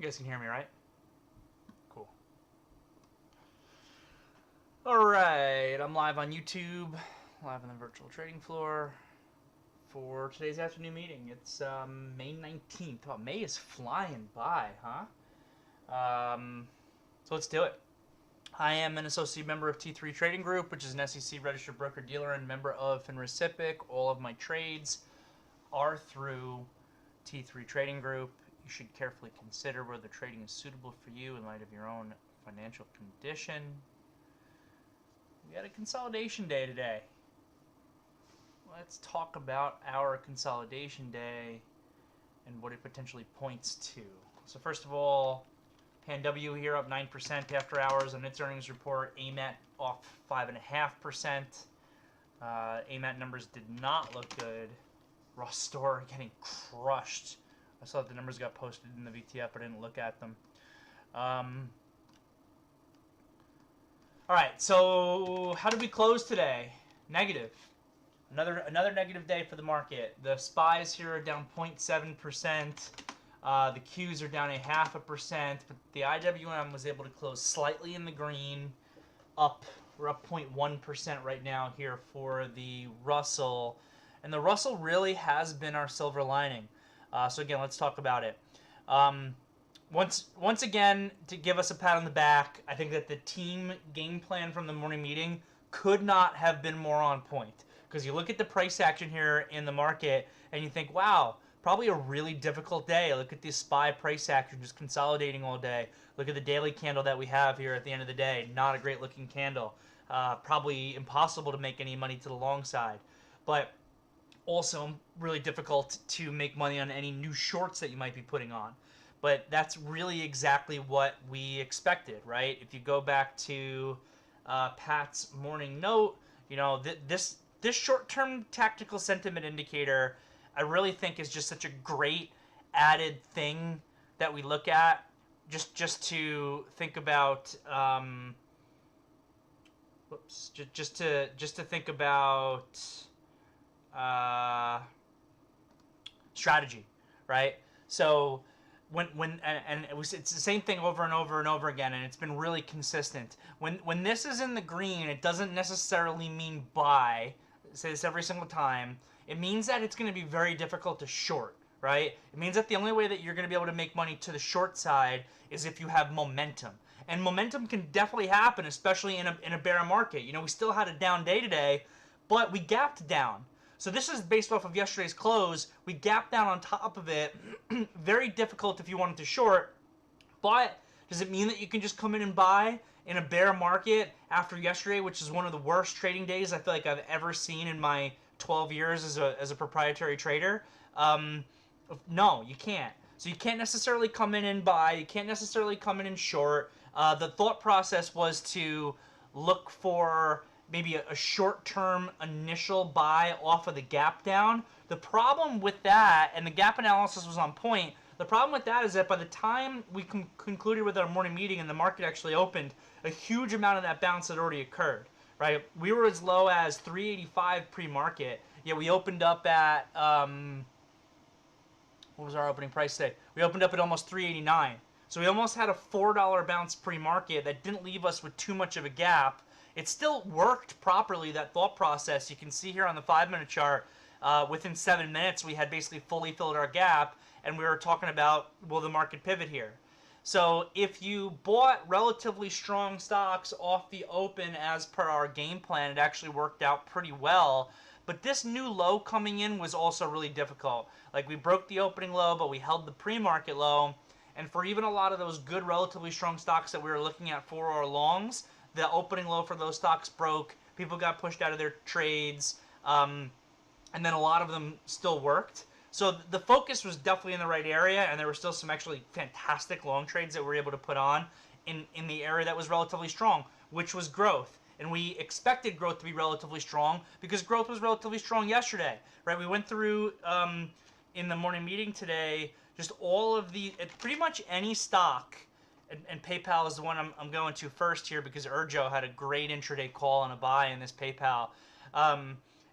You guys can hear me, right? Cool. Alright, I'm live on YouTube, live on the virtual trading floor for today's afternoon meeting. It's May 19th. Oh, May is flying by, huh? So let's do it. I am an associate member of T3 Trading Group, which is an SEC registered broker-dealer and member of FINRA. All of my trades are through T3 Trading Group. You should carefully consider whether trading is suitable for you in light of your own financial condition. We had a consolidation day today. Let's talk about our consolidation day and what it potentially points to. So first of all, PanW here up 9% after hours on its earnings report. AMAT off 5.5%. AMAT numbers did not look good. Ross Store getting crushed. I saw that the numbers got posted in the VTF, but I didn't look at them. All right, so how did we close today? Negative. Another negative day for the market. The SPYs here are down 0.7%. The Qs are down 0.5%, but the IWM was able to close slightly in the green. We're up 0.1% right now here for the Russell. And the Russell really has been our silver lining. So again, let's talk about it. Once again, to give us a pat on the back, I think that the team game plan from the morning meeting could not have been more on point. Because you look at the price action here in the market and you think, wow, probably a really difficult day. Look at this SPY price action just consolidating all day. Look at the daily candle that we have here at the end of the day. Not a great looking candle. Probably impossible to make any money to the long side. But also really difficult to make money on any new shorts that you might be putting on. But that's really exactly what we expected, right? If you go back to Pat's morning note, you know, this short-term tactical sentiment indicator, I really think is just such a great added thing that we look at just to think about just to think about strategy, right? So it's the same thing over and over and over again, and it's been really consistent. When this is in the green, it doesn't necessarily mean buy. I say this every single time. It means that it's going to be very difficult to short, right? It means that the only way that you're going to be able to make money to the short side is if you have momentum. And momentum can definitely happen, especially in a bear market. You know, we still had a down day today, but we gapped down. So this is based off of yesterday's close. We gapped down on top of it. Very difficult if you wanted to short. But does it mean that you can just come in and buy in a bear market after yesterday, which is one of the worst trading days I feel like I've ever seen in my 12 years as a proprietary trader? No, you can't. So you can't necessarily come in and buy. You can't necessarily come in and short. The thought process was to look for maybe a short-term initial buy off of the gap down. The problem with that, and the gap analysis was on point, the problem with that is that by the time we concluded with our morning meeting and the market actually opened, a huge amount of that bounce had already occurred, right? We were as low as 385 pre-market, yet we opened up at, what was our opening price today? We opened up at almost 389. So we almost had a $4 bounce pre-market that didn't leave us with too much of a gap. It still worked properly, that thought process. You can see here on the 5-minute chart, within 7 minutes, we had basically fully filled our gap, and we were talking about, will the market pivot here? So if you bought relatively strong stocks off the open as per our game plan, it actually worked out pretty well. But this new low coming in was also really difficult. Like, we broke the opening low, but we held the pre-market low. And for even a lot of those good, relatively strong stocks that we were looking at for our longs, the opening low for those stocks broke. People got pushed out of their trades. And then a lot of them still worked. So the focus was definitely in the right area, and there were still some actually fantastic long trades that we were able to put on in the area that was relatively strong, which was growth. And we expected growth to be relatively strong because growth was relatively strong yesterday, right? We went through in the morning meeting today just all of the, pretty much any stock, and PayPal is the one I'm going to first here because Urjo had a great intraday call on a buy in this PayPal.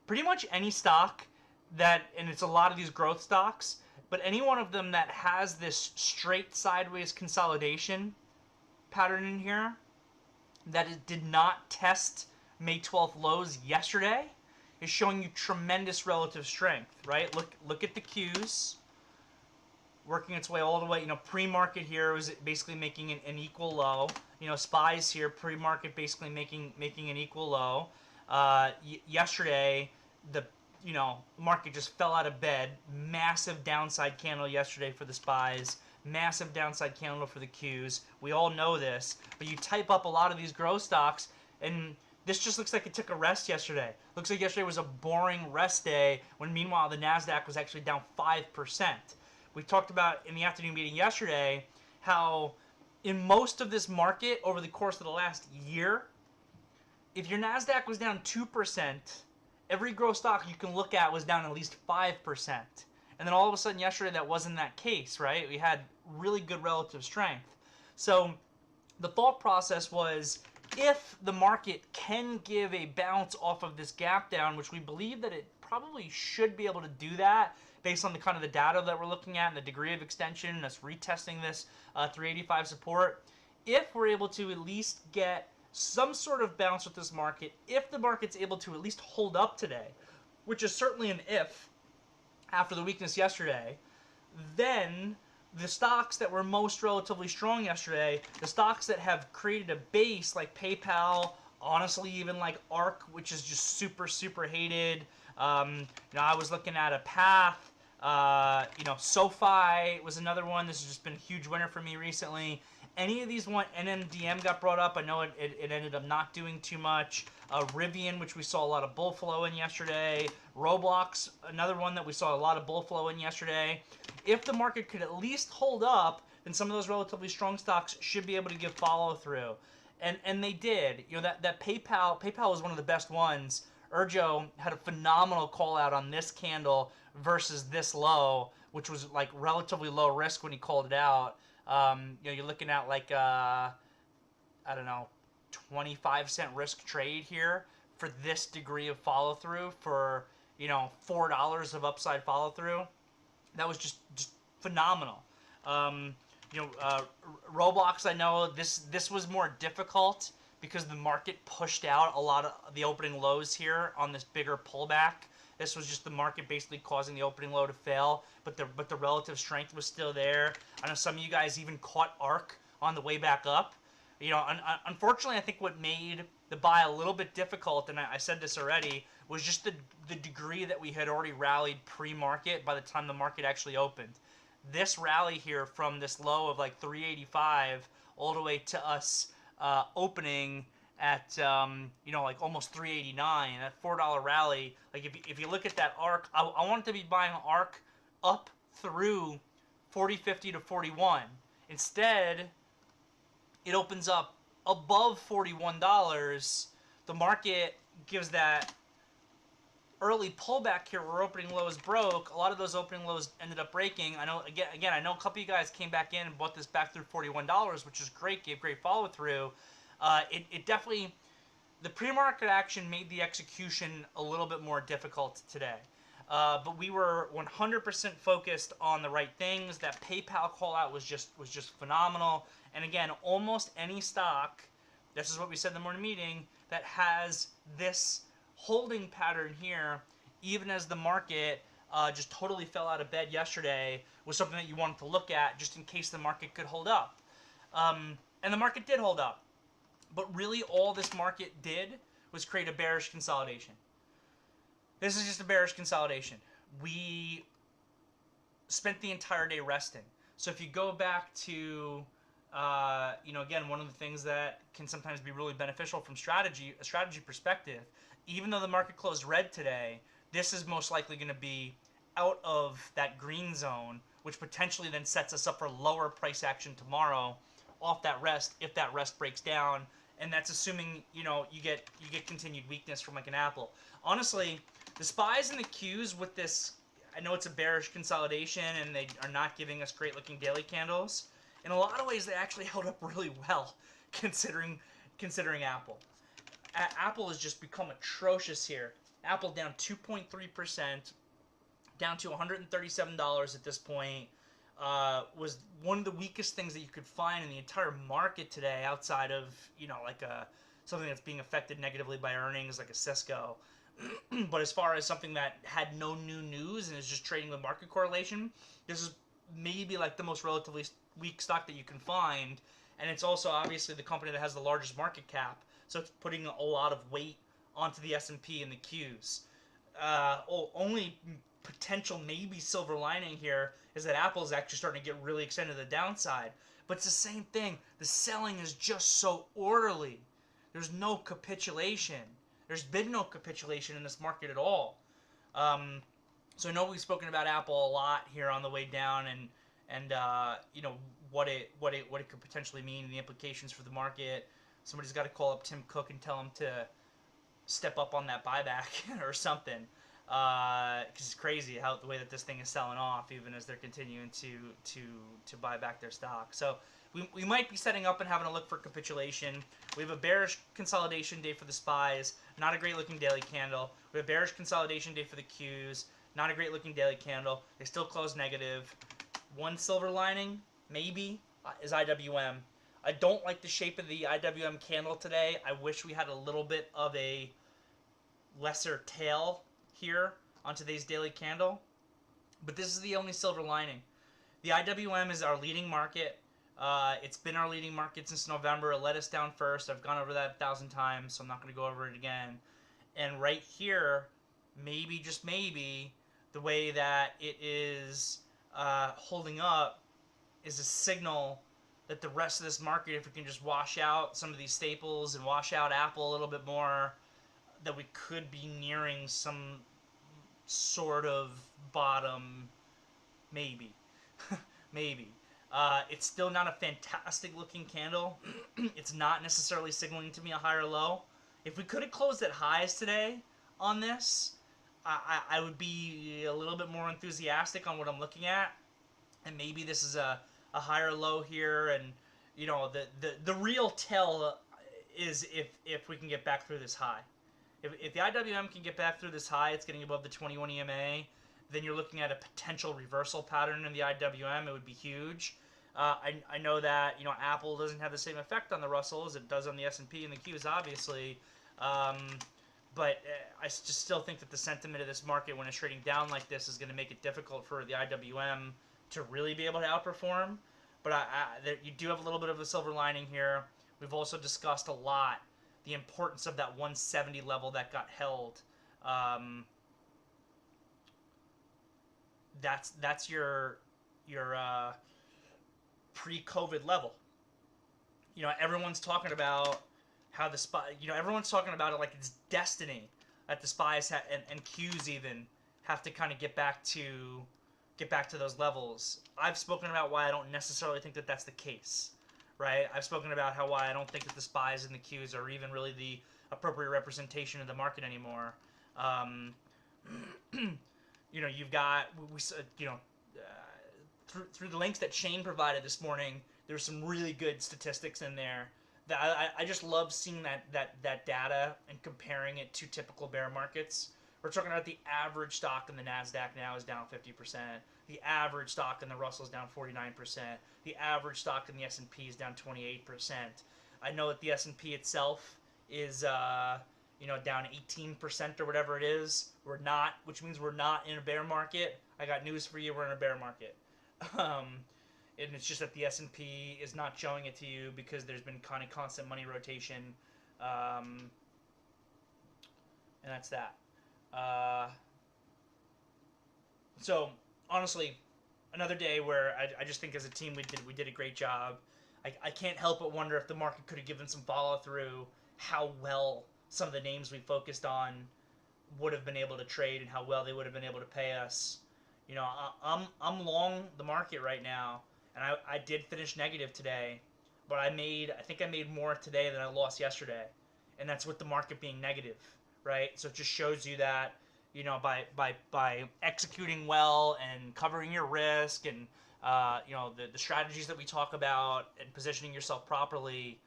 Pretty much any stock that, and it's a lot of these growth stocks, but any one of them that has this straight sideways consolidation pattern in here, that it did not test May 12th lows yesterday, is showing you tremendous relative strength, right? Look at the Qs working its way all the way. Pre-market here was basically making an equal low. SPYs here, pre-market basically making an equal low. Yesterday, the market just fell out of bed. Massive downside candle yesterday for the SPYs. Massive downside candle for the Qs. We all know this, but you type up a lot of these growth stocks, and this just looks like it took a rest yesterday. Looks like yesterday was a boring rest day, when meanwhile the NASDAQ was actually down 5%. We talked about in the afternoon meeting yesterday how in most of this market over the course of the last year, if your NASDAQ was down 2%, every growth stock you can look at was down at least 5%. And then all of a sudden yesterday that wasn't that case, right? We had really good relative strength. So the thought process was, if the market can give a bounce off of this gap down, which we believe that it probably should be able to do that based on the kind of the data that we're looking at and the degree of extension and us retesting this 385 support, if we're able to at least get some sort of bounce with this market, if the market's able to at least hold up today, which is certainly an if after the weakness yesterday, then the stocks that were most relatively strong yesterday, the stocks that have created a base like PayPal, honestly even like ARK, which is just super, super hated. I was looking at a Path. SoFi was another one. This has just been a huge winner for me recently. Any of these one, NMDM got brought up. I know it ended up not doing too much. Rivian, which we saw a lot of bull flow in yesterday. Roblox, another one that we saw a lot of bull flow in yesterday. If the market could at least hold up, then some of those relatively strong stocks should be able to give follow through. And they did. That PayPal was one of the best ones. Urjo had a phenomenal call out on this candle versus this low, which was like relatively low risk when he called it out. You're looking at like I don't know, 25-cent risk trade here for this degree of follow through, for $4 of upside follow through. That was just phenomenal. Roblox, I know this was more difficult because the market pushed out a lot of the opening lows here on this bigger pullback. This was just the market basically causing the opening low to fail, but the relative strength was still there. I know some of you guys even caught ARK on the way back up. Unfortunately, I think what made the buy a little bit difficult, and I said this already, was just the degree that we had already rallied pre-market by the time the market actually opened. This rally here from this low of like 385 all the way to us opening at like almost 389, that $4 rally. Like if you look at that ARK, I wanted to be buying ARK up through 40.50 to 41. Instead, it opens up above $41. The market gives that early pullback here where opening lows broke. A lot of those opening lows ended up breaking. I know again I know a couple of you guys came back in and bought this back through $41, which is great, gave great follow through. It definitely, the pre-market action made the execution a little bit more difficult today. But we were 100% focused on the right things. That PayPal call out was just phenomenal. And again, almost any stock, this is what we said in the morning meeting, that has this holding pattern here, even as the market just totally fell out of bed yesterday, was something that you wanted to look at just in case the market could hold up. And the market did hold up. But really all this market did was create a bearish consolidation. This is just a bearish consolidation. We spent the entire day resting. So if you go back to, again, one of the things that can sometimes be really beneficial from a strategy perspective, even though the market closed red today, this is most likely going to be out of that green zone, which potentially then sets us up for lower price action tomorrow off that rest, if that rest breaks down. And that's assuming, you get continued weakness from like an Apple. Honestly, the SPYs and the Qs with this, I know it's a bearish consolidation and they are not giving us great looking daily candles. In a lot of ways, they actually held up really well, considering Apple. Apple has just become atrocious here. Apple down 2.3%. down to $137 at this point. Was one of the weakest things that you could find in the entire market today, outside of, like something that's being affected negatively by earnings, like a Cisco. But as far as something that had no new news and is just trading with market correlation, this is maybe like the most relatively weak stock that you can find. And it's also obviously the company that has the largest market cap, so it's putting a lot of weight onto the S&P and the Qs. Only potential maybe silver lining here is that Apple is actually starting to get really extended to the downside. But it's the same thing. The selling is just so orderly. There's no capitulation. There's been no capitulation in this market at all. So I know we've spoken about Apple a lot here on the way down, and what it could potentially mean and the implications for the market. Somebody's got to call up Tim Cook and tell him to step up on that buyback or something, because it's crazy the way that this thing is selling off, even as they're continuing to buy back their stock. So we might be setting up and having a look for capitulation. We have a bearish consolidation day for the SPYs, not a great looking daily candle. We have a bearish consolidation day for the Qs, not a great looking daily candle. They still close negative. One silver lining, maybe, is IWM. I don't like the shape of the IWM candle today. I wish we had a little bit of a lesser tail here on today's daily candle. But this is the only silver lining. The IWM is our leading market. It's been our leading market since November. It let us down first. I've gone over that 1,000 times, so I'm not going to go over it again. And right here, maybe, just maybe, the way that it is holding up is a signal that the rest of this market, if we can just wash out some of these staples and wash out Apple a little bit more, that we could be nearing some sort of bottom, maybe. Maybe. It's still not a fantastic looking candle. It's not necessarily signaling to me a higher low. If we could have closed at highs today on this, I would be a little bit more enthusiastic on what I'm looking at. And maybe this is a higher low here, and the real tell is if we can get back through this high. If the IWM can get back through this high, it's getting above the 21 EMA, then you're looking at a potential reversal pattern in the IWM. It would be huge. I know that Apple doesn't have the same effect on the Russell as it does on the S&P and the Qs, obviously. But I just still think that the sentiment of this market, when it's trading down like this, is going to make it difficult for the IWM to really be able to outperform. But you do have a little bit of a silver lining here. We've also discussed a lot the importance of that 170 level that got held. That's your pre-COVID level. Everyone's talking about how the SPY, everyone's talking about it like it's destiny that the SPYs and Qs even have to kind of get back to those levels. I've spoken about why I don't necessarily think that that's the case, right? I've spoken about why I don't think that the SPYs and the Qs are even really the appropriate representation of the market anymore. You've got through the links that Shane provided this morning, there's some really good statistics in there. That I just love seeing that data and comparing it to typical bear markets. We're talking about the average stock in the NASDAQ now is down 50%. The average stock in the Russell is down 49%. The average stock in the S&P is down 28%. I know that the S&P itself is down 18% or whatever it is. Which means we're not in a bear market. I got news for you, we're in a bear market. And it's just that the S&P is not showing it to you because there's been kind of constant money rotation. And that's that. So honestly, another day where I just think as a team we did a great job. I can't help but wonder if the market could have given some follow through, how well some of the names we focused on would have been able to trade and how well they would have been able to pay us. I'm long the market right now, and I did finish negative today, but I think I made more today than I lost yesterday, and that's with the market being negative, right? So it just shows you that by executing well and covering your risk and the strategies that we talk about and positioning yourself properly,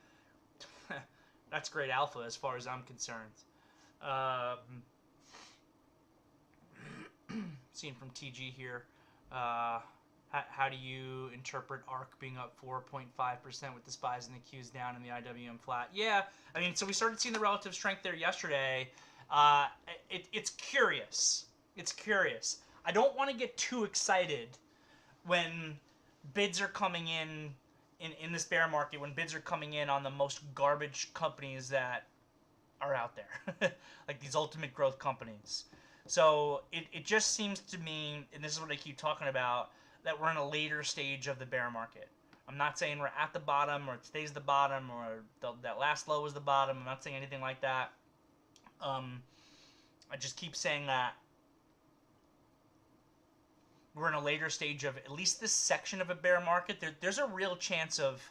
that's great alpha as far as I'm concerned. seeing from TG here. How do you interpret ARC being up 4.5% with the SPYs and the Qs down and the IWM flat? Yeah, I mean, so we started seeing the relative strength there yesterday. It's curious. It's curious. I don't want to get too excited when bids are coming in this bear market, when bids are coming in on the most garbage companies that are out there, like these ultimate growth companies. So it just seems to me, and this is what I keep talking about, that we're in a later stage of the bear market. I'm not saying we're at the bottom or it stays the bottom or that last low is the bottom. I'm not saying anything like that. I just keep saying that we're in a later stage of at least this section of a bear market. There's a real chance of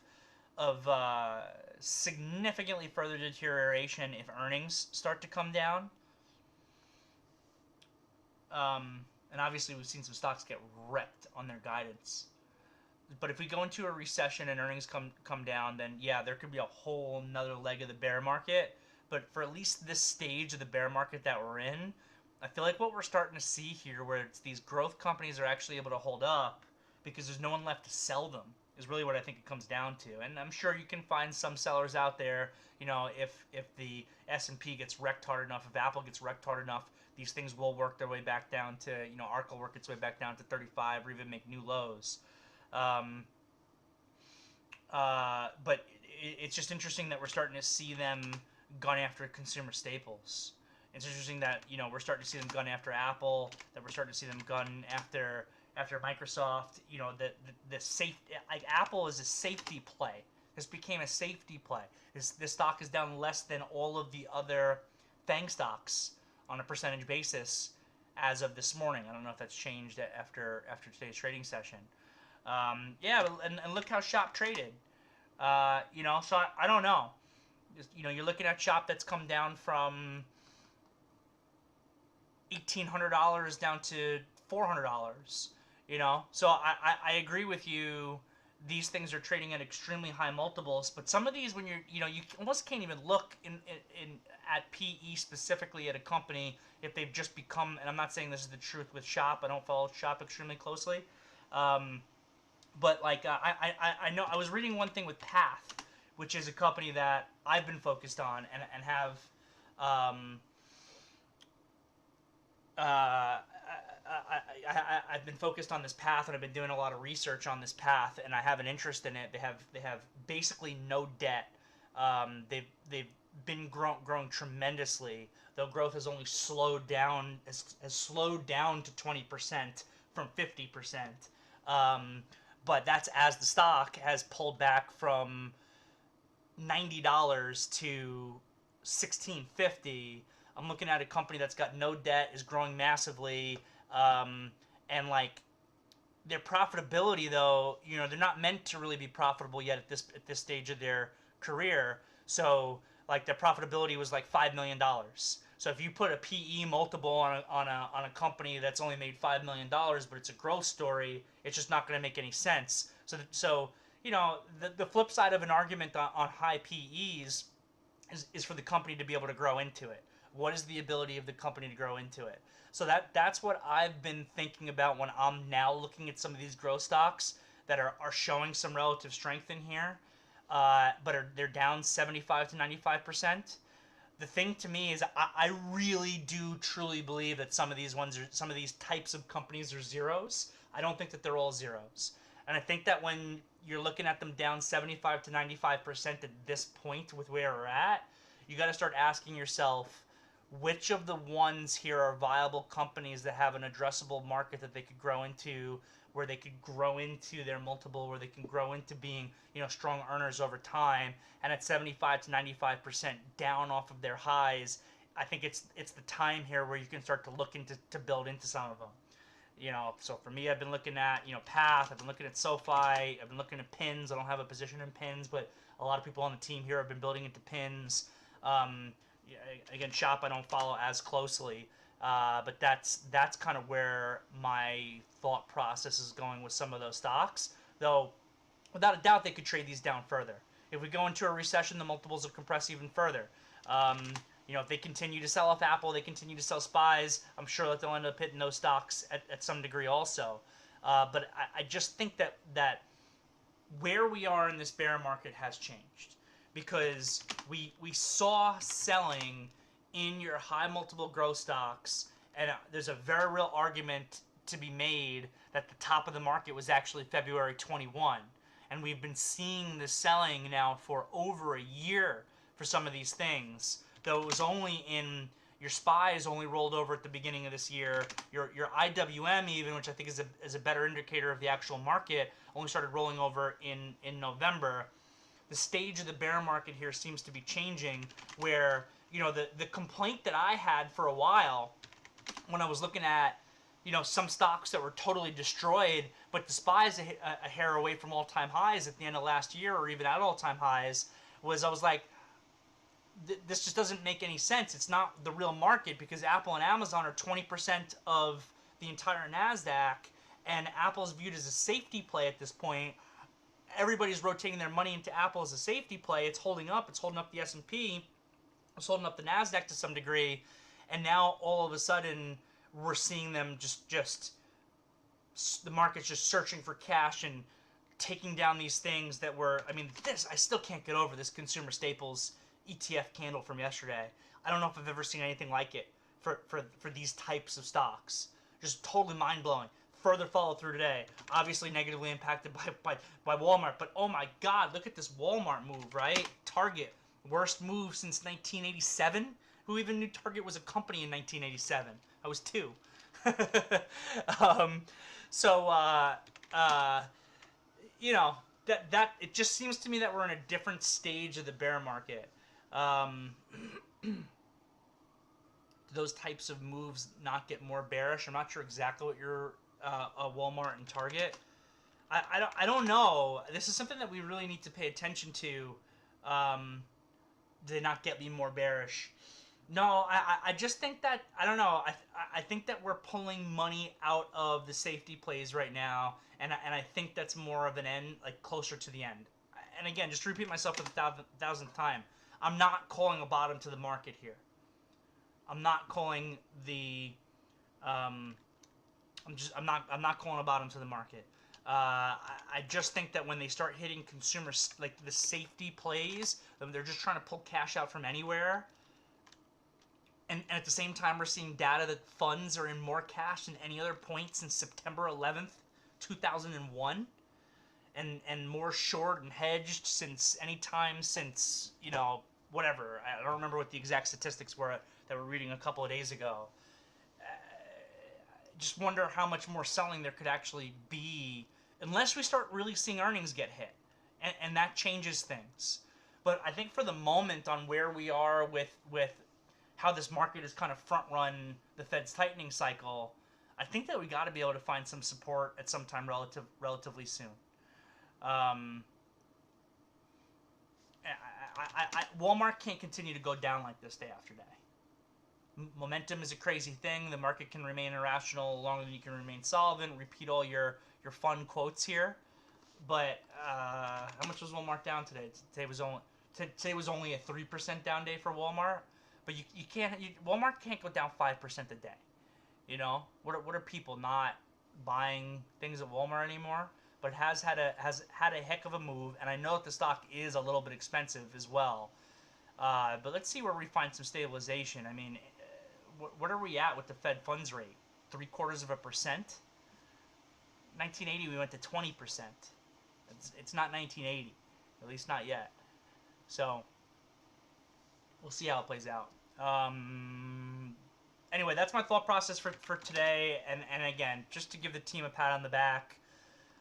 significantly further deterioration if earnings start to come down. And obviously we've seen some stocks get wrecked on their guidance. But if we go into a recession and earnings come down, then yeah, there could be a whole nother leg of the bear market. But for at least this stage of the bear market that we're in, I feel like what we're starting to see here, where it's these growth companies are actually able to hold up because there's no one left to sell them, is really what I think it comes down to. And I'm sure you can find some sellers out there, you know, if the S&P gets wrecked hard enough, if Apple gets wrecked hard enough, these things will work their way back down to, you know, ARK will work its way back down to 35 or even make new lows. But it's just interesting that we're starting to see them gun after consumer staples. It's interesting that, you know, we're starting to see them gun after Apple, that we're starting to see them gun after Microsoft. You know, the safe, like Apple is a safety play. This became a safety play. This stock is down less than all of the other FANG stocks on a percentage basis as of this morning. I don't know if that's changed after today's trading session. Yeah, and look how Shop traded. You know, so I don't know. You know, you're looking at Shop that's come down from $1,800 down to $400. You know, so I agree with you. These things are trading at extremely high multiples, but some of these, when you almost can't even look at PE specifically at a company if they've just become, and I'm not saying this is the truth with Shop. I don't follow Shop extremely closely. But like I know I was reading one thing with Path, which is a company that I've been focused on and have I've been focused on this Path, and I've been doing a lot of research on this Path, and I have an interest in it. They have basically no debt. They've been growing tremendously. Though growth has only slowed down has slowed down to 20% from 50%. But that's as the stock has pulled back from $90 to $16.50. I'm looking at a company that's got no debt, is growing massively, and like their profitability, though, you know, they're not meant to really be profitable yet at this stage of their career. So like their profitability was like $5 million. So if you put a PE multiple on a company that's only made $5 million, but it's a growth story, it's just not going to make any sense. So you know, the flip side of an argument on high PEs is for the company to be able to grow into it. What is the ability of the company to grow into it? So that's what I've been thinking about when I'm now looking at some of these growth stocks that are showing some relative strength in here, but they're down 75 to 95%. The thing to me is I really do truly believe that some of these types of companies are zeros. I don't think that they're all zeros. And I think that when you're looking at them down 75 to 95% at this point with where we're at, you got to start asking yourself, which of the ones here are viable companies that have an addressable market that they could grow into, where they could grow into their multiple, where they can grow into being, you know, strong earners over time. And at 75 to 95% down off of their highs, I think it's the time here where you can start to look into to build into some of them. You know, so for me, I've been looking at, you know, Path, I've been looking at SoFi, I've been looking at pins. I don't have a position in pins, but a lot of people on the team here have been building into pins. Again, Shop I don't follow as closely, but that's kind of where my thought process is going with some of those stocks. Though, without a doubt, they could trade these down further. If we go into a recession, the multiples will compress even further. You know, if they continue to sell off Apple, they continue to sell SPYs, I'm sure that they'll end up hitting those stocks at some degree also. But I just think that where we are in this bear market has changed, because we saw selling in your high multiple growth stocks, and there's a very real argument to be made that the top of the market was actually February 21, and we've been seeing the selling now for over a year for some of these things, though it was only in your SPYs only rolled over at the beginning of this year. Your IWM even, which I think is a better indicator of the actual market, only started rolling over in November. The stage of the bear market here seems to be changing, where, you know, the complaint that I had for a while when I was looking at, you know, some stocks that were totally destroyed, but the SPYs a hair away from all-time highs at the end of last year, or even at all-time highs, was I was like, this just doesn't make any sense. It's not the real market, because Apple and Amazon are 20% of the entire NASDAQ, and Apple's viewed as a safety play at this point. Everybody's rotating their money into Apple as a safety play. It's holding up. It's holding up the S&P. It's holding up the NASDAQ to some degree. And now all of a sudden we're seeing them just the market's just searching for cash and taking down these things that were, I mean, I still can't get over this consumer staples ETF candle from yesterday. I don't know if I've ever seen anything like it for these types of stocks. Just totally mind-blowing. Further follow through today. Obviously negatively impacted by Walmart. But oh my God, look at this Walmart move, right? Target, worst move since 1987. Who even knew Target was a company in 1987? I was 2. You know, that it just seems to me that we're in a different stage of the bear market. Those types of moves not get more bearish? I'm not sure exactly what your Walmart and Target. I don't know. This is something that we really need to pay attention to. To not get me more bearish. No, I just think that, I don't know. I think that we're pulling money out of the safety plays right now, and I think that's more of an end, like closer to the end. And again, just to repeat myself for the thousandth time, I'm not calling a bottom to the market here. I'm not calling the I'm not calling a bottom to the market. I just think that when they start hitting consumers, like the safety plays, they're just trying to pull cash out from anywhere. And at the same time, we're seeing data that funds are in more cash than any other point since September 11th, 2001. And more short and hedged since any time since, you know, whatever. I don't remember what the exact statistics were that we're reading a couple of days ago. Just wonder how much more selling there could actually be, unless we start really seeing earnings get hit. And that changes things. But I think for the moment, on where we are with how this market is kind of front-run the Fed's tightening cycle, I think that we got to be able to find some support at some time relatively soon. Walmart can't continue to go down like this day after day. Momentum is a crazy thing. The market can remain irrational longer than you can remain solvent. Repeat all your fun quotes here. But how much was Walmart down today? Today was only a 3% down day for Walmart. But you can't. Walmart can't go down 5% a day. You know, what are people not buying things at Walmart anymore? But it has had a heck of a move, and I know that the stock is a little bit expensive as well. But let's see where we find some stabilization. I mean, what are we at with the Fed funds rate? 0.75%. 1980 we went to 20%. It's not 1980, at least not yet. So we'll see how it plays out. Anyway, that's my thought process for today. And again, just to give the team a pat on the back,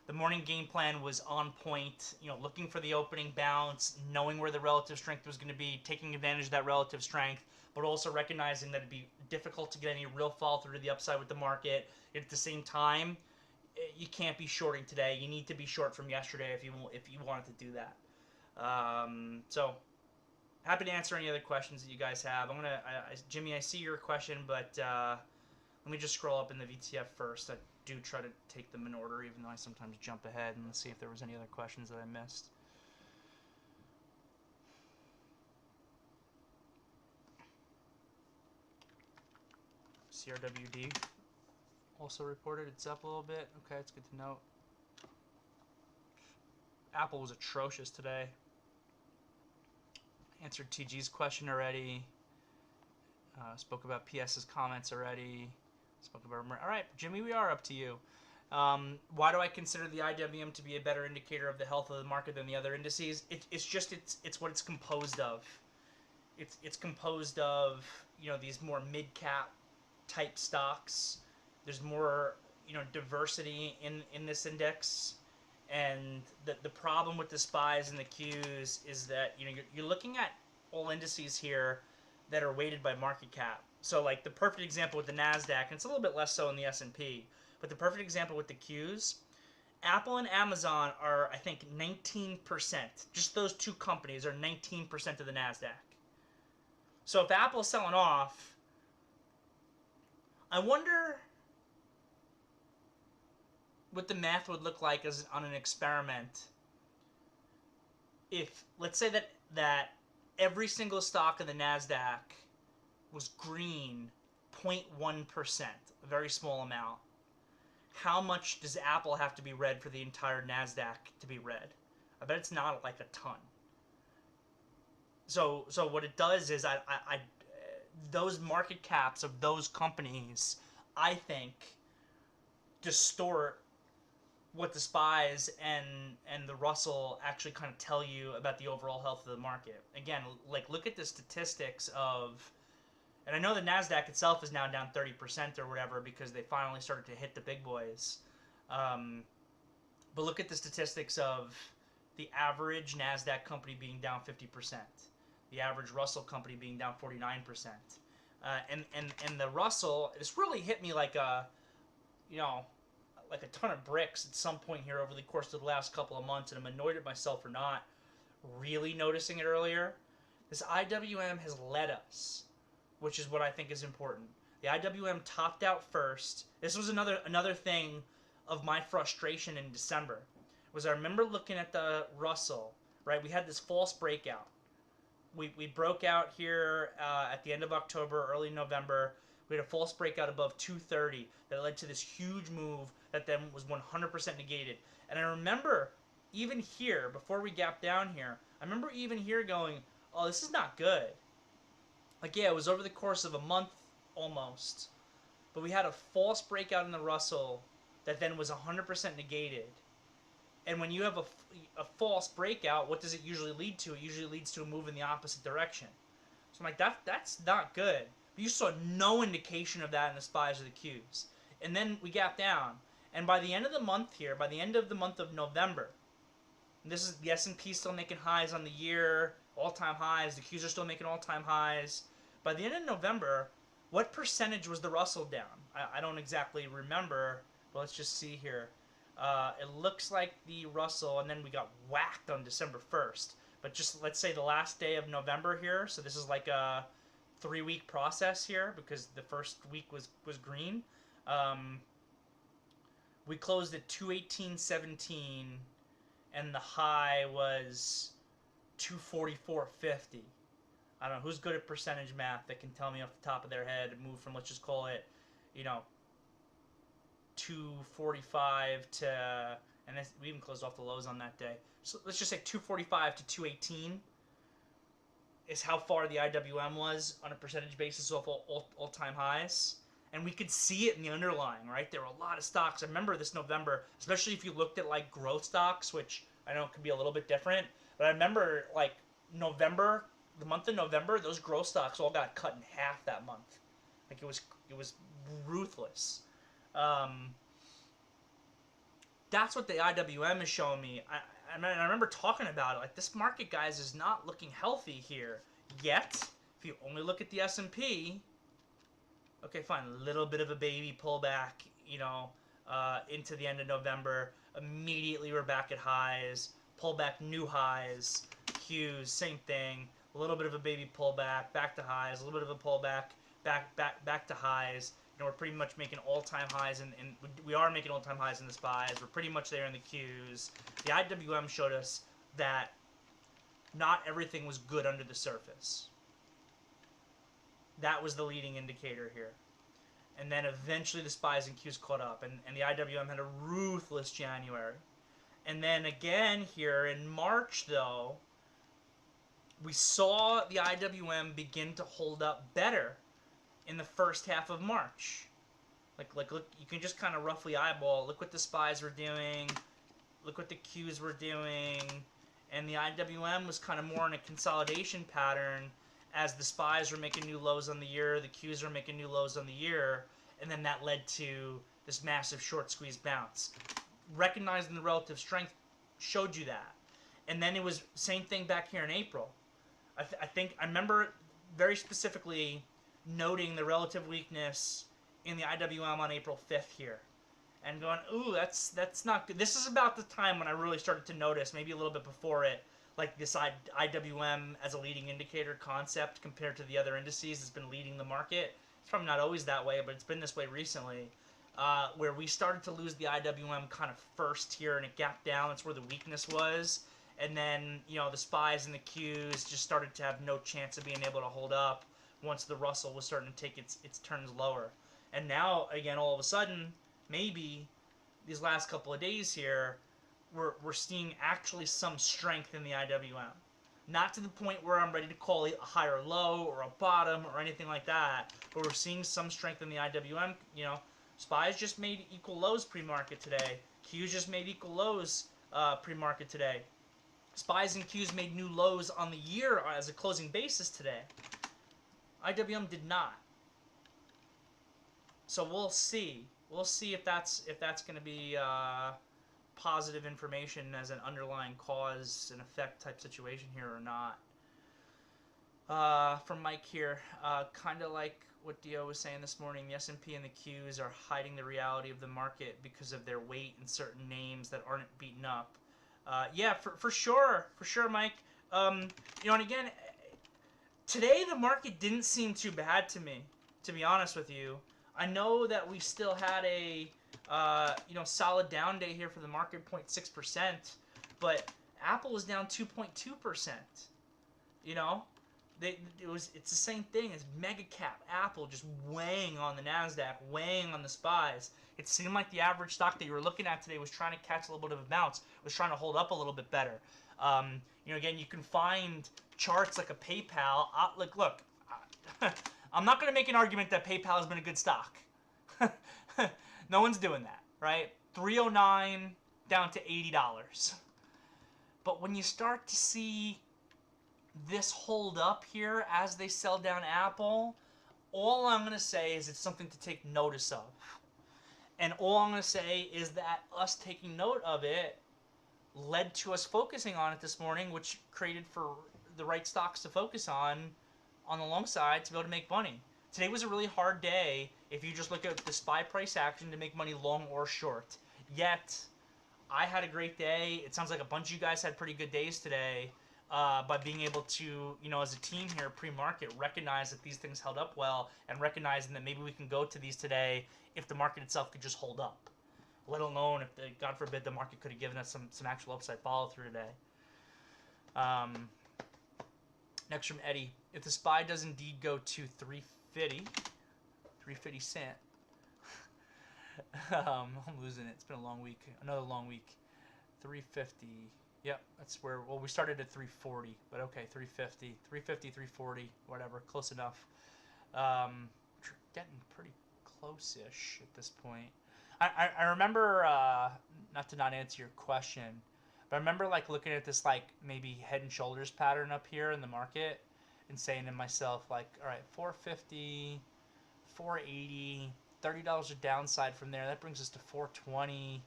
the morning game plan was on point. You know, looking for the opening bounce, knowing where the relative strength was going to be, taking advantage of that relative strength, but also recognizing that it'd be difficult to get any real fall through to the upside with the market. At the same time, you can't be shorting today. You need to be short from yesterday if you wanted to do that. So happy to answer any other questions that you guys have. Jimmy, I see your question, but let me just scroll up in the VTF first. I do try to take them in order, even though I sometimes jump ahead, and let's see if there was any other questions that I missed. CRWD also reported it's up a little bit. Okay, it's good to know. Apple was atrocious today. Answered TG's question already. Spoke about PS's comments already. Spoke about... All right, Jimmy, we are up to you. Why do I consider the IWM to be a better indicator of the health of the market than the other indices? It's what it's composed of. It's composed of, you know, these more mid-cap type stocks. There's more, you know, diversity in this index. And the problem with the SPYs and the Qs is that, you know, you're looking at all indices here that are weighted by market cap. So, like, the perfect example with the NASDAQ, and it's a little bit less so in the S&P, but the perfect example with the Qs, Apple and Amazon are, I think, 19%. Just those two companies are 19% of the NASDAQ. So if Apple's selling off, I wonder what the math would look like as on an experiment if, let's say that every single stock in the NASDAQ was green 0.1%, a very small amount. How much does Apple have to be red for the entire NASDAQ to be red? I bet it's not like a ton. So what it does is those market caps of those companies, I think, distort what the SPYs and the Russell actually kind of tell you about the overall health of the market. Again, like, look at the statistics of, and I know the NASDAQ itself is now down 30% or whatever because they finally started to hit the big boys. But look at the statistics of the average NASDAQ company being down 50%. The average Russell company being down 49%. And the Russell, this really hit me like a, you know, like a ton of bricks at some point here over the course of the last couple of months, and I'm annoyed at myself for not really noticing it earlier. This IWM has led us, which is what I think is important. The IWM topped out first. This was another thing of my frustration in December, was I remember looking at the Russell, right? We had this false breakout. We broke out here at the end of October, early November. We had a false breakout above 230 that led to this huge move that then was 100% negated. And I remember even here, before we gapped down here, I remember even here going, oh, this is not good. Like, yeah, it was over the course of a month almost. But we had a false breakout in the Russell that then was 100% negated. And when you have a false breakout, what does it usually lead to? It usually leads to a move in the opposite direction. So I'm like, that's not good. But you saw no indication of that in the SPYs or the Qs. And then we gapped down. And by the end of the month here, by the end of the month of November, this is the S&P still making highs on the year, all-time highs. The Qs are still making all-time highs. By the end of November, what percentage was the Russell down? I don't exactly remember, but let's just see here. It looks like the Russell, and then we got whacked on December 1st. But just, let's say the last day of November here, so this is like a 3-week process here, because the first week was green. We closed at 218.17, and the high was 244.50. I don't know, who's good at percentage math that can tell me off the top of their head, move from, let's just call it, you know, 245 to, and we even closed off the lows on that day. So let's just say 245 to 218 is how far the IWM was on a percentage basis off all-time highs. And we could see it in the underlying, right? There were a lot of stocks. I remember this November, especially if you looked at, like, growth stocks, which I know could be a little bit different. But I remember, like, November, the month of November, those growth stocks all got cut in half that month. Like, it was ruthless. That's what the IWM is showing me. I remember talking about it. Like, this market, guys, is not looking healthy here yet. If you only look at the S&P, okay, fine, a little bit of a baby pullback, you know, into the end of November. Immediately we're back at highs, pullback, new highs. Qs, same thing. A little bit of a baby pullback, back to highs. A little bit of a pullback, back to highs. You know, we're pretty much making all-time highs, and we are making all-time highs in the SPYs. We're pretty much there in the Qs. The IWM showed us that not everything was good under the surface. That was the leading indicator here. And then eventually the SPYs and Qs caught up, and the IWM had a ruthless January. And then again here in March, though, we saw the IWM begin to hold up better in the first half of March. Like look, you can just kind of roughly eyeball. Look what the SPYs were doing. Look what the Qs were doing. And the IWM was kind of more in a consolidation pattern as the SPYs were making new lows on the year, the Qs were making new lows on the year, and then that led to this massive short squeeze bounce. Recognizing the relative strength showed you that. And then it was same thing back here in April. I remember very specifically noting the relative weakness in the IWM on April 5th here. And going, ooh, that's not good. This is about the time when I really started to notice, maybe a little bit before it, like this IWM as a leading indicator concept compared to the other indices has been leading the market. It's probably not always that way, but it's been this way recently, where we started to lose the IWM kind of first here, and it gapped down. That's where the weakness was. And then, you know, the SPYs and the Qs just started to have no chance of being able to hold up once the Russell was starting to take its turns lower. And now, again, all of a sudden, maybe these last couple of days here, we're seeing actually some strength in the IWM. Not to the point where I'm ready to call it a higher low or a bottom or anything like that, but we're seeing some strength in the IWM. You know, SPYs just made equal lows pre-market today. Qs just made equal lows pre-market today. SPYs and Qs made new lows on the year as a closing basis today. IWM did not. So we'll see. We'll see if that's going to be positive information as an underlying cause and effect type situation here or not. From Mike here, kind of like what Dio was saying this morning, the S&P and the Qs are hiding the reality of the market because of their weight in certain names that aren't beaten up. Yeah, for sure, Mike. You know, and again, today the market didn't seem too bad to me, to be honest with you. I know that we still had a you know, solid down day here for the market, 0.6%, but Apple was down 2.2%. You know, it's the same thing as mega cap Apple just weighing on the Nasdaq, weighing on the SPYs. It seemed like the average stock that you were looking at today was trying to catch a little bit of a bounce, was trying to hold up a little bit better. You know, again, you can find charts like a PayPal. Look, I'm not going to make an argument that PayPal has been a good stock. No one's doing that, right? $309 down to $80. But when you start to see this hold up here as they sell down Apple, all I'm going to say is it's something to take notice of. And all I'm going to say is that us taking note of it led to us focusing on it this morning, which created for the right stocks to focus on the long side to be able to make money. Today was a really hard day if you just look at the SPY price action to make money long or short. Yet, I had a great day. It sounds like a bunch of you guys had pretty good days today by being able to, you know, as a team here pre-market, recognize that these things held up well and recognizing that maybe we can go to these today if the market itself could just hold up. Let alone if, God forbid, the market could have given us some actual upside follow-through today. Next from Eddie. If the SPY does indeed go to 350 cent. I'm losing it. It's been a long week. Another long week. 350. Yep, that's where, well, we started at 340, but okay, 350. 350, 340, whatever, close enough. Getting pretty close-ish at this point. I remember, not to not answer your question, but I remember like looking at this like maybe head and shoulders pattern up here in the market and saying to myself like, all right, 450, 480, $30 of downside from there. That brings us to 420.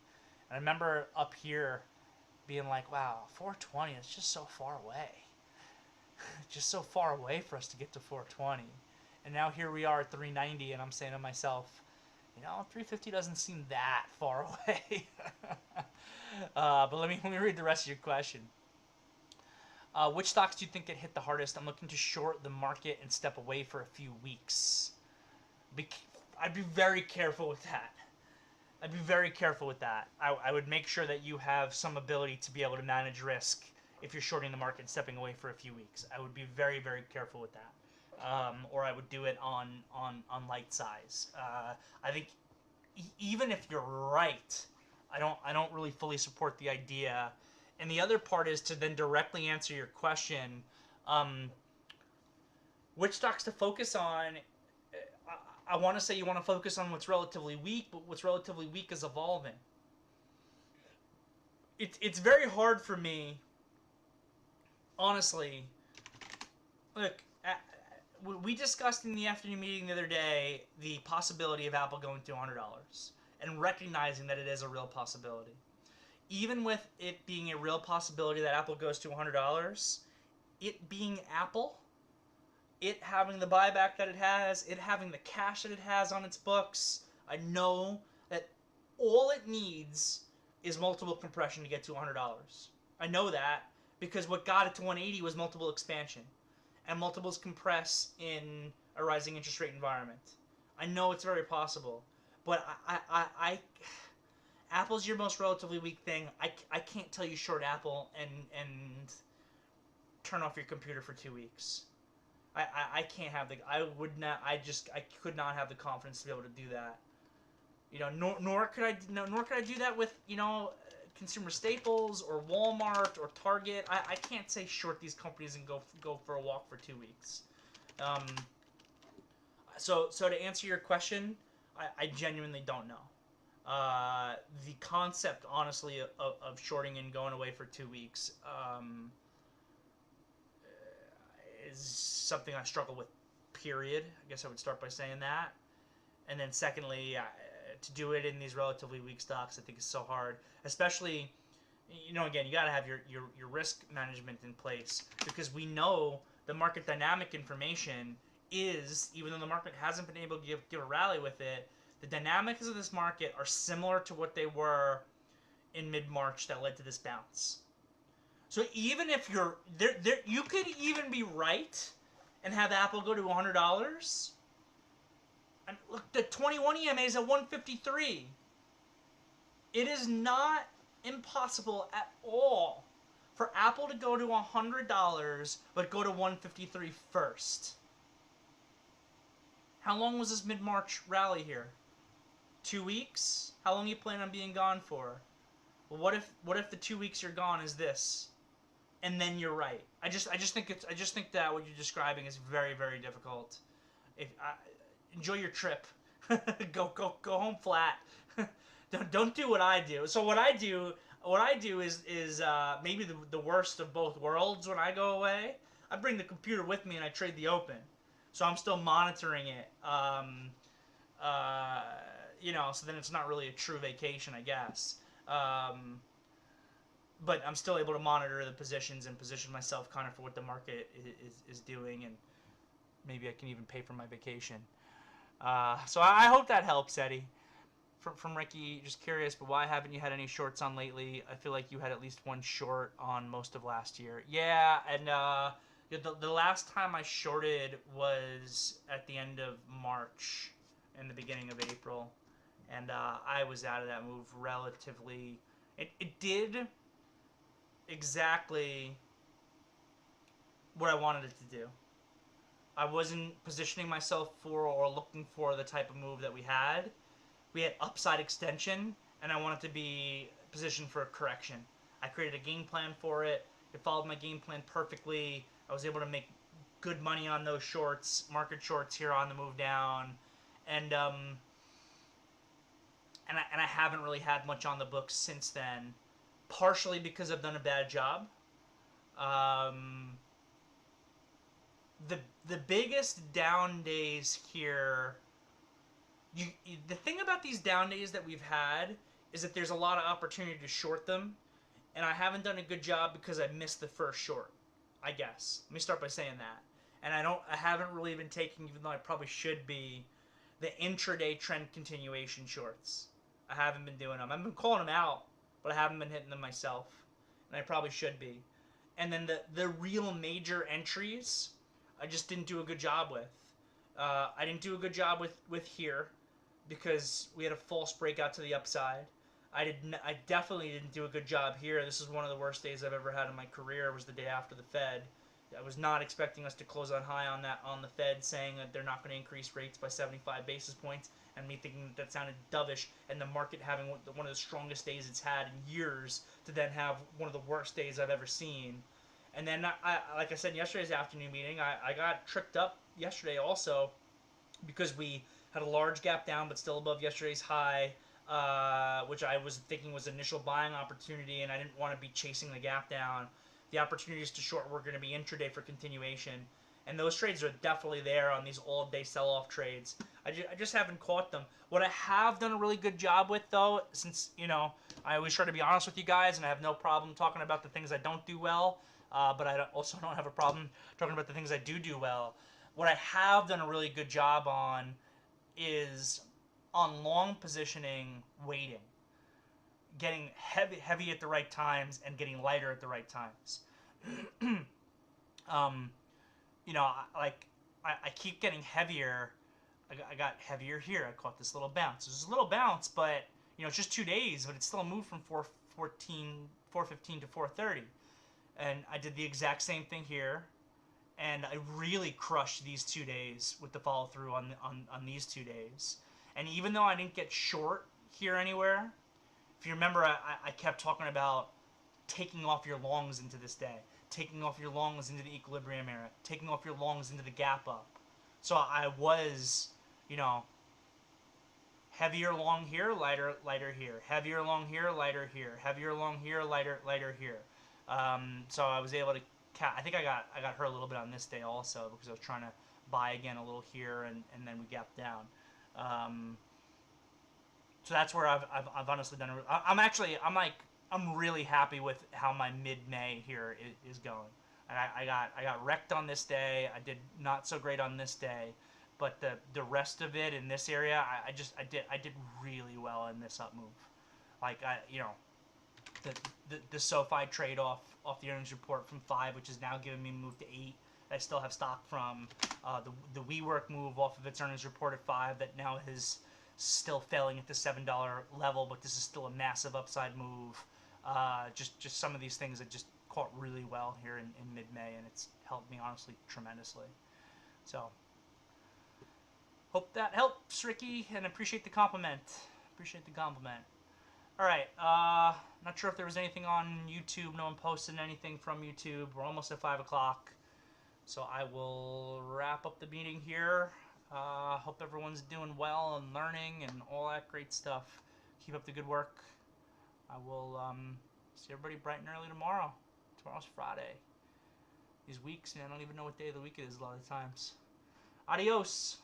And I remember up here being like, wow, 420 is just so far away. Just so far away for us to get to 420. And now here we are at 390 and I'm saying to myself, you know, 350 doesn't seem that far away. But let me read the rest of your question. Which stocks do you think get hit the hardest? I'm looking to short the market and step away for a few weeks. I'd be very careful with that. I'd be very careful with that. I would make sure that you have some ability to be able to manage risk if you're shorting the market and stepping away for a few weeks. I would be very, very careful with that. or I would do it on light size. I think even if you're right, I don't really fully support the idea. And the other part is to then directly answer your question, which stocks to focus on. I want to say you want to focus on what's relatively weak, but what's relatively weak is evolving. It's very hard for me, honestly. Look, we discussed in the afternoon meeting the other day the possibility of Apple going to $100 and recognizing that it is a real possibility. Even with it being a real possibility that Apple goes to $100, it being Apple, it having the buyback that it has, it having the cash that it has on its books, I know that all it needs is multiple compression to get to $100. I know that because what got it to 180 was multiple expansion, and multiples compress in a rising interest rate environment. I know it's very possible, but Apple's your most relatively weak thing. I can't tell you short Apple and turn off your computer for 2 weeks. I can't have I could not have the confidence to be able to do that. You know, nor could I do that with, you know, consumer staples or Walmart or Target. I can't say short these companies and go for a walk for 2 weeks. So to answer your question, I genuinely don't know. The concept, honestly, of shorting and going away for 2 weeks is something I struggle with, period. I guess I would start by saying that. And then secondly, to do it in these relatively weak stocks, I think is so hard. Especially, you know, again, you got to have your risk management in place, because we know the market dynamic information is, even though the market hasn't been able to give a rally with it, the dynamics of this market are similar to what they were in mid-March that led to this bounce. So even if you're there, you could even be right and have Apple go to $100. And look, the 21 EMA is at 153. It is not impossible at all for Apple to go to $100, but go to 153 first. How long was this mid-March rally here? 2 weeks? How long are you planning on being gone for? Well, what if the 2 weeks you're gone is this, and then you're right? I just think that what you're describing is very, very difficult. Enjoy your trip. go home flat. don't do what I do. So what I do is maybe the worst of both worlds. When I go away, I bring the computer with me and I trade the open. So I'm still monitoring it. You know, so then it's not really a true vacation, I guess. But I'm still able to monitor the positions and position myself kind of for what the market is doing, and maybe I can even pay for my vacation. So I hope that helps, Eddie. From Ricky, just curious, but why haven't you had any shorts on lately? I feel like you had at least one short on most of last year. Yeah, and the last time I shorted was at the end of March and the beginning of April, and I was out of that move relatively. It did exactly what I wanted it to do. I wasn't positioning myself for or looking for the type of move that we had. We had upside extension, and I wanted to be positioned for a correction. I created a game plan for it. It followed my game plan perfectly. I was able to make good money on those shorts, market shorts here on the move down, and I haven't really had much on the books since then, partially because I've done a bad job. The biggest down days here, the thing about these down days that we've had is that there's a lot of opportunity to short them, and I haven't done a good job because I missed the first short, I guess. Let me start by saying that. And I haven't really been taking, even though I probably should be, the intraday trend continuation shorts. I haven't been doing them. I've been calling them out, but I haven't been hitting them myself, and I probably should be. And then the real major entries, I just didn't do a good job with. I didn't do a good job with here because we had a false breakout to the upside. I definitely didn't do a good job here. This is one of the worst days I've ever had in my career. It was the day after the Fed. I was not expecting us to close on high on the Fed saying that they're not going to increase rates by 75 basis points, and me thinking that sounded dovish, and the market having one of the strongest days it's had in years to then have one of the worst days I've ever seen. And then, like I said in yesterday's afternoon meeting, I got tricked up yesterday also because we had a large gap down but still above yesterday's high, which I was thinking was initial buying opportunity, and I didn't want to be chasing the gap down. The opportunities to short were going to be intraday for continuation, and those trades are definitely there on these all-day sell-off trades. I just haven't caught them. What I have done a really good job with, though, since, you know, I always try to be honest with you guys, and I have no problem talking about the things I don't do well, but I also don't have a problem talking about the things I do well. What I have done a really good job on is on long positioning waiting. Getting heavy at the right times and getting lighter at the right times. You know, I keep getting heavier. I got heavier here. I caught this little bounce. It was a little bounce, but, you know, it's just 2 days, but it still moved from 415 to 430. And I did the exact same thing here, and I really crushed these 2 days with the follow through on these 2 days. And even though I didn't get short here anywhere, if you remember, I kept talking about taking off your longs into this day, taking off your longs into the equilibrium area, taking off your longs into the gap up. So I was, you know, heavier long here, lighter here, heavier long here, lighter here, heavier long here, lighter here. So I was able to, I think I got hurt a little bit on this day also because I was trying to buy again a little here, and then we gapped down. So that's where I've honestly done it. I'm really happy with how my mid-May here is going. I got wrecked on this day. I did not so great on this day, but the rest of it in this area, I did really well in this up move. Like, you know, the SoFi trade off the earnings report from 5, which is now giving me a move to 8. I still have stock from the WeWork move off of its earnings report at 5 that now is still failing at the $7 level, but this is still a massive upside move. Just some of these things that just caught really well here in mid-May, and it's helped me honestly tremendously. So hope that helps, Ricky, and appreciate the compliment. All right, not sure if there was anything on YouTube. No one posted anything from YouTube. We're almost at 5 o'clock, so I will wrap up the meeting here. Hope everyone's doing well and learning and all that great stuff. Keep up the good work. I will see everybody bright and early tomorrow. Tomorrow's Friday. These weeks, man, I don't even know what day of the week it is a lot of times. Adios.